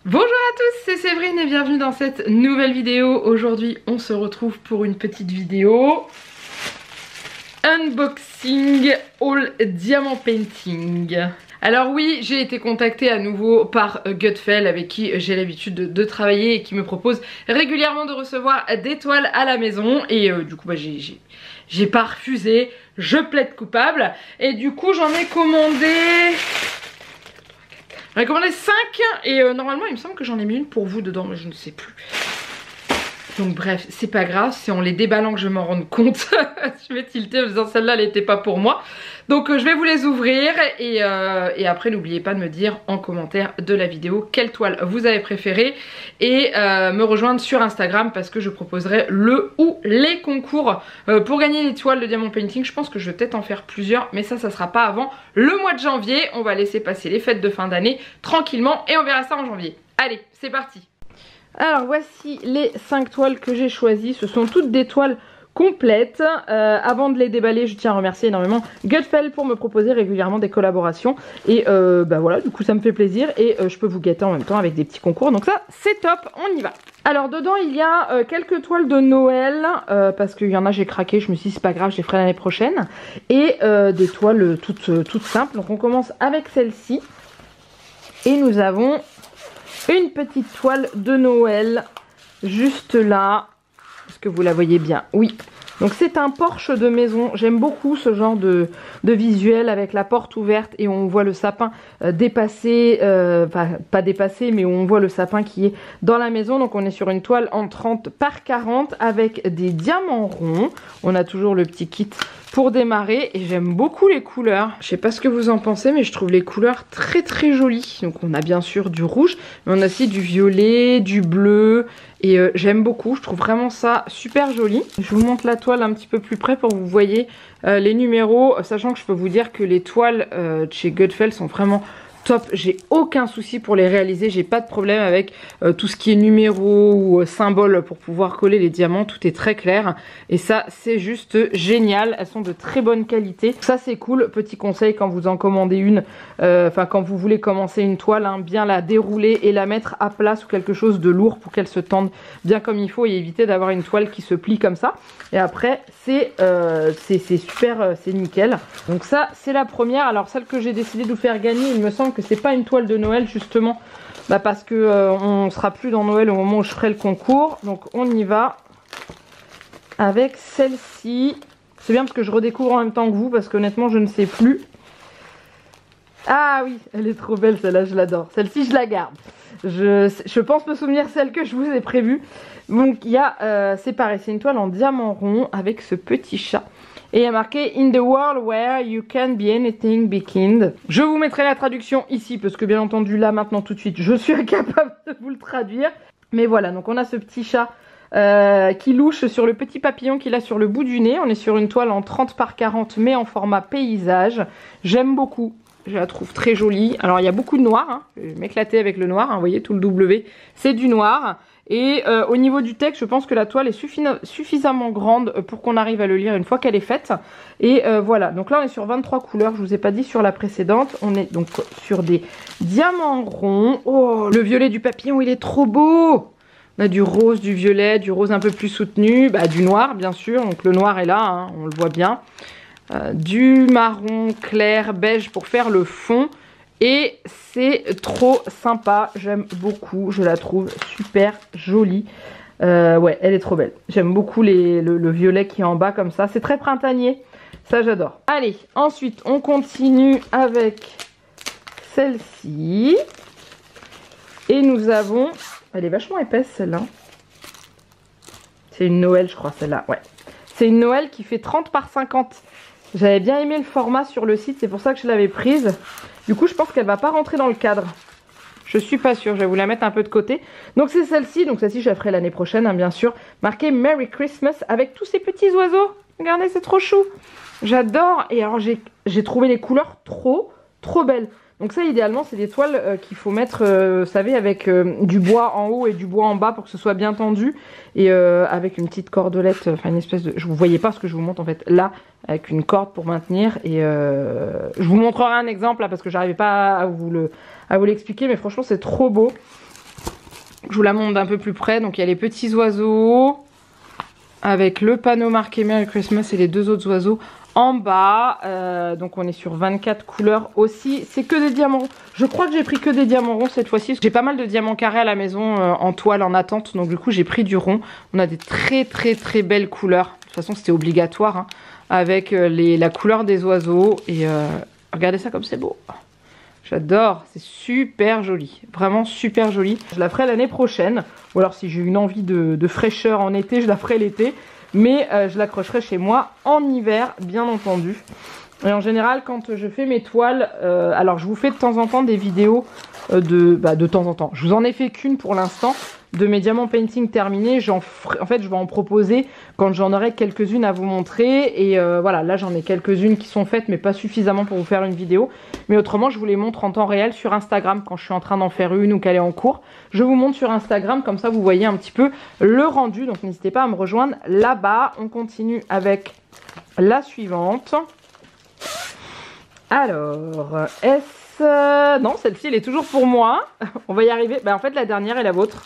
Bonjour à tous, c'est Séverine et bienvenue dans cette nouvelle vidéo. Aujourd'hui on se retrouve pour une petite vidéo unboxing haul diamant painting. Alors oui, j'ai été contactée à nouveau par Gutfeld avec qui j'ai l'habitude de travailler et qui me propose régulièrement de recevoir des toiles à la maison. Et du coup j'ai pas refusé, je plaide coupable. Et du coup j'en ai commandé... J'en ai commandé 5 et normalement il me semble que j'en ai mis une pour vous dedans mais je ne sais plus. Donc bref, c'est pas grave, c'est en les déballant que je m'en rende compte. Je vais tilter en disant celle-là elle n'était pas pour moi. Donc je vais vous les ouvrir et après n'oubliez pas de me dire en commentaire de la vidéo quelle toile vous avez préférée et me rejoindre sur Instagram parce que je proposerai le ou les concours pour gagner une toile de diamant painting. Je pense que je vais peut-être en faire plusieurs mais ça sera pas avant le mois de janvier. On va laisser passer les fêtes de fin d'année tranquillement et on verra ça en janvier. Allez, c'est parti. Alors voici les 5 toiles que j'ai choisies, ce sont toutes des toiles complètes. Avant de les déballer, je tiens à remercier énormément Gutfeld pour me proposer régulièrement des collaborations et bah voilà, du coup ça me fait plaisir et je peux vous gâter en même temps avec des petits concours, donc ça c'est top, on y va. Alors dedans il y a quelques toiles de Noël parce qu'il y en a j'ai craqué, je me suis dit c'est pas grave, je les ferai l'année prochaine et des toiles toutes simples. Donc on commence avec celle-ci et nous avons une petite toile de Noël juste là. Est-ce que vous la voyez bien? Oui. Donc c'est un porche de maison. J'aime beaucoup ce genre de visuel avec la porte ouverte et on voit le sapin dépassé, enfin pas dépassé mais on voit le sapin qui est dans la maison. Donc on est sur une toile en 30 par 40 avec des diamants ronds. On a toujours le petit kit pour démarrer et j'aime beaucoup les couleurs. Je sais pas ce que vous en pensez mais je trouve les couleurs très jolies. Donc on a bien sûr du rouge mais on a aussi du violet, du bleu et j'aime beaucoup. Je trouve vraiment ça super joli. Je vous montre la toile un petit peu plus près pour que vous voyez les numéros, sachant que je peux vous dire que les toiles de chez Gutfeld sont vraiment top, j'ai aucun souci pour les réaliser, j'ai pas de problème avec tout ce qui est numéros ou symboles pour pouvoir coller les diamants, tout est très clair et ça c'est juste génial, elles sont de très bonne qualité, ça c'est cool. Petit conseil quand vous en commandez une, enfin quand vous voulez commencer une toile, hein, bien la dérouler et la mettre à plat sous quelque chose de lourd pour qu'elle se tende bien comme il faut et éviter d'avoir une toile qui se plie comme ça. Et après c'est super, c'est nickel. Donc ça c'est la première. Alors celle que j'ai décidé de vous faire gagner, il me semble que c'est pas une toile de Noël justement parce que on sera plus dans Noël au moment où je ferai le concours. Donc on y va avec celle-ci. C'est bien parce que je redécouvre en même temps que vous parce qu'honnêtement je ne sais plus. Ah oui, elle est trop belle celle-là, je l'adore. Celle-ci je la garde. Je pense me souvenir celle que je vous ai prévue. Donc il y a, c'est pareil, c'est une toile en diamant rond avec ce petit chat. Et il y a marqué In the world where you can be anything, be kind. Je vous mettrai la traduction ici parce que bien entendu là maintenant tout de suite je suis incapable de vous le traduire. Mais voilà, donc on a ce petit chat qui louche sur le petit papillon qu'il a sur le bout du nez. On est sur une toile en 30 par 40 mais en format paysage. J'aime beaucoup. Je la trouve très jolie. Alors il y a beaucoup de noir, hein. Je vais m'éclater avec le noir, hein. Vous voyez tout le W, c'est du noir. Et au niveau du texte, je pense que la toile est suffisamment grande pour qu'on arrive à le lire une fois qu'elle est faite. Et voilà, donc là on est sur 23 couleurs, je vous ai pas dit sur la précédente. On est donc sur des diamants ronds. Oh, le violet du papillon, il est trop beau! On a du rose, du violet, du rose un peu plus soutenu, du noir bien sûr, donc le noir est là, hein, on le voit bien. Du marron clair beige pour faire le fond et c'est trop sympa, j'aime beaucoup, je la trouve super jolie. Ouais, elle est trop belle, j'aime beaucoup le violet qui est en bas comme ça, c'est très printanier, ça j'adore. Allez, ensuite on continue avec celle-ci et nous avons, elle est vachement épaisse celle-là, c'est une Noël je crois celle-là, ouais, c'est une Noël qui fait 30 par 50. J'avais bien aimé le format sur le site, c'est pour ça que je l'avais prise. Du coup, je pense qu'elle va pas rentrer dans le cadre. Je suis pas sûre, je vais vous la mettre un peu de côté. Donc c'est celle-ci, je la ferai l'année prochaine, hein, bien sûr. Marqué Merry Christmas avec tous ces petits oiseaux. Regardez, c'est trop chou. J'adore. Et alors j'ai trouvé les couleurs trop belles. Donc ça, idéalement, c'est des toiles qu'il faut mettre, vous savez, avec du bois en haut et du bois en bas pour que ce soit bien tendu. Et avec une petite cordelette, enfin une espèce de... Je vous voyez pas ce que je vous montre en fait là, avec une corde pour maintenir. Et je vous montrerai un exemple là parce que j'arrivais pas à vous l'expliquer, mais franchement c'est trop beau. Je vous la montre d'un peu plus près. Donc il y a les petits oiseaux avec le panneau marqué Merry Christmas et les 2 autres oiseaux en bas. Donc on est sur 24 couleurs aussi. C'est que des diamants ronds. Je crois que j'ai pris que des diamants ronds cette fois-ci. J'ai pas mal de diamants carrés à la maison en toile en attente. Donc du coup j'ai pris du rond. On a des très belles couleurs. De toute façon c'était obligatoire hein, avec la couleur des oiseaux. Et regardez ça comme c'est beau. J'adore, c'est super joli, vraiment super joli. Je la ferai l'année prochaine, ou alors si j'ai une envie de fraîcheur en été, je la ferai l'été. Mais je l'accrocherai chez moi en hiver, bien entendu. Et en général, quand je fais mes toiles, alors je vous fais de temps en temps des vidéos de temps en temps. Je vous en ai fait qu'une pour l'instant de mes diamants painting terminés. En fait, je vais en proposer quand j'en aurai quelques-unes à vous montrer. Et voilà, là j'en ai quelques-unes qui sont faites, mais pas suffisamment pour vous faire une vidéo. Mais autrement, je vous les montre en temps réel sur Instagram quand je suis en train d'en faire une ou qu'elle est en cours. Je vous montre sur Instagram, comme ça vous voyez un petit peu le rendu. Donc n'hésitez pas à me rejoindre là-bas. On continue avec la suivante. Alors, non, celle-ci, elle est toujours pour moi. On va y arriver. En fait, la dernière est la vôtre.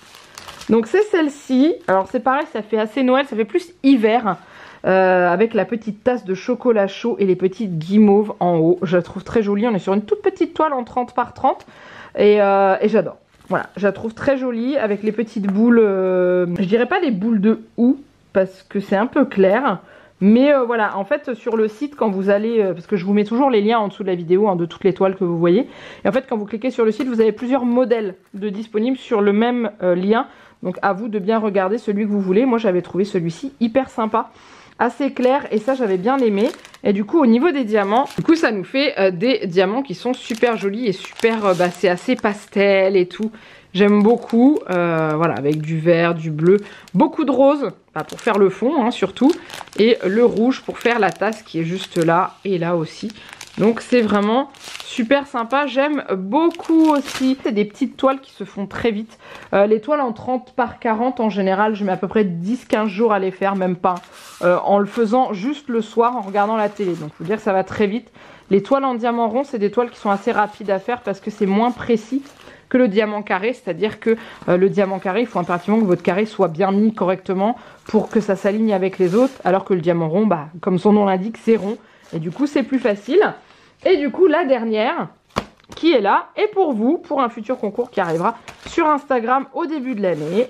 Donc, c'est celle-ci. Alors, c'est pareil, ça fait assez Noël. Ça fait plus hiver. Avec la petite tasse de chocolat chaud et les petites guimauves en haut. Je la trouve très jolie. On est sur une toute petite toile en 30 par 30. Et j'adore. Voilà, je la trouve très jolie avec les petites boules. Je dirais pas les boules de houx parce que c'est un peu clair. Mais voilà, en fait sur le site quand vous allez, parce que je vous mets toujours les liens en dessous de la vidéo hein, de toutes les toiles que vous voyez. Et en fait quand vous cliquez sur le site, vous avez plusieurs modèles disponibles sur le même lien. Donc à vous de bien regarder celui que vous voulez. Moi j'avais trouvé celui-ci hyper sympa, assez clair et ça j'avais bien aimé. Et du coup au niveau des diamants, du coup ça nous fait des diamants qui sont super jolis et super, c'est assez pastel et tout. J'aime beaucoup, voilà, avec du vert, du bleu, beaucoup de rose pour faire le fond hein, surtout, et le rouge pour faire la tasse qui est juste là et là aussi. Donc c'est vraiment super sympa, j'aime beaucoup aussi. C'est des petites toiles qui se font très vite. Les toiles en 30 par 40 en général, je mets à peu près 10-15 jours à les faire, même pas, en le faisant juste le soir en regardant la télé. Donc faut dire que ça va très vite. Les toiles en diamant rond, c'est des toiles qui sont assez rapides à faire parce que c'est moins précis que le diamant carré, c'est-à-dire que le diamant carré, il faut impérativement que votre carré soit bien mis correctement pour que ça s'aligne avec les autres, alors que le diamant rond, comme son nom l'indique, c'est rond, et du coup c'est plus facile. Et du coup la dernière, qui est là, est pour vous, pour un futur concours qui arrivera sur Instagram au début de l'année,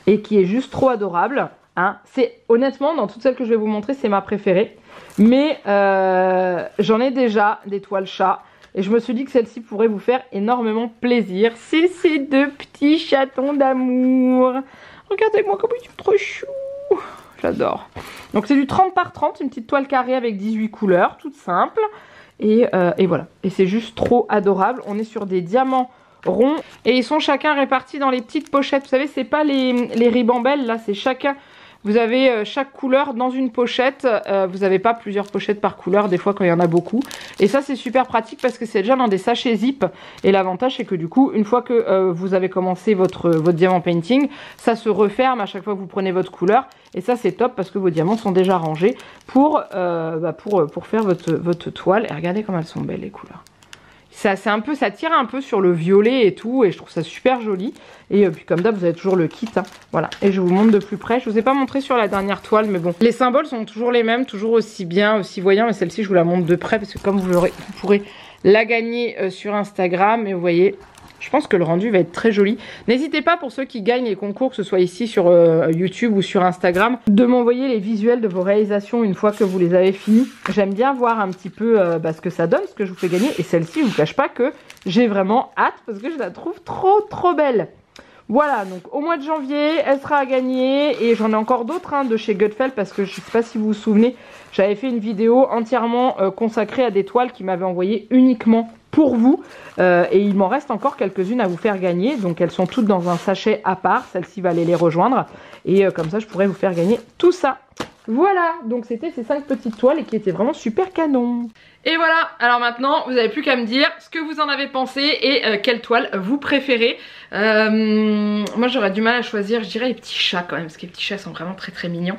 et qui est juste trop adorable. Hein. C'est honnêtement, dans toutes celles que je vais vous montrer, c'est ma préférée, mais j'en ai déjà des toiles chats, et je me suis dit que celle-ci pourrait vous faire énormément plaisir. C'est ces 2 petits chatons d'amour. Regardez-moi comme ils sont trop choux. J'adore. Donc c'est du 30 par 30, une petite toile carrée avec 18 couleurs, toute simple. Et voilà. Et c'est juste trop adorable. On est sur des diamants ronds. Et ils sont chacun répartis dans les petites pochettes. Vous savez, c'est pas les ribambelles, là, c'est chacun... Vous avez chaque couleur dans une pochette, vous n'avez pas plusieurs pochettes par couleur, des fois quand il y en a beaucoup. Et ça c'est super pratique parce que c'est déjà dans des sachets zip. Et l'avantage c'est que du coup, une fois que vous avez commencé votre diamant painting, ça se referme à chaque fois que vous prenez votre couleur. Et ça c'est top parce que vos diamants sont déjà rangés pour faire votre toile. Et regardez comme elles sont belles les couleurs. Ça tire un peu sur le violet et tout, et je trouve ça super joli. Et puis comme d'hab, vous avez toujours le kit, hein. Voilà. Et je vous montre de plus près. Je vous ai pas montré sur la dernière toile, mais bon. Les symboles sont toujours les mêmes, toujours aussi bien, aussi voyants. Mais celle-ci, je vous la montre de près, parce que comme vous pourrez la gagner sur Instagram. Et vous voyez, je pense que le rendu va être très joli. N'hésitez pas, pour ceux qui gagnent les concours, que ce soit ici sur YouTube ou sur Instagram, de m'envoyer les visuels de vos réalisations une fois que vous les avez finis. J'aime bien voir un petit peu ce que ça donne, ce que je vous fais gagner. Et celle-ci, je ne vous cache pas que j'ai vraiment hâte parce que je la trouve trop belle. Voilà, donc au mois de janvier, elle sera à gagner. Et j'en ai encore d'autres de chez Gutfeld parce que je ne sais pas si vous vous souvenez, j'avais fait une vidéo entièrement consacrée à des toiles qui m'avaient envoyé uniquement pour vous. Et il m'en reste encore quelques-unes à vous faire gagner. Donc elles sont toutes dans un sachet à part. Celle-ci va aller les rejoindre. Et comme ça, je pourrais vous faire gagner tout ça. Voilà, donc c'était ces 5 petites toiles et qui étaient vraiment super canon. Et voilà, alors maintenant vous n'avez plus qu'à me dire ce que vous en avez pensé et quelle toile vous préférez. Moi j'aurais du mal à choisir, je dirais les petits chats quand même, parce que les petits chats sont vraiment très mignons.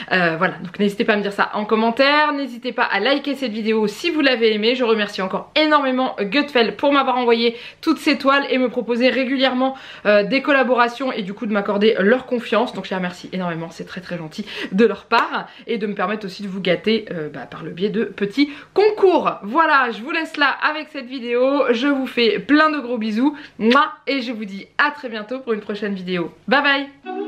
Voilà, donc n'hésitez pas à me dire ça en commentaire, n'hésitez pas à liker cette vidéo si vous l'avez aimée. Je remercie encore énormément Gutfeld pour m'avoir envoyé toutes ces toiles et me proposer régulièrement des collaborations et du coup de m'accorder leur confiance. Donc je les remercie énormément, c'est très gentil de leur part et de me permettre aussi de vous gâter par le biais de petits concours. Voilà, je vous laisse là avec cette vidéo, je vous fais plein de gros bisous, et je vous dis à très bientôt pour une prochaine vidéo. Bye bye.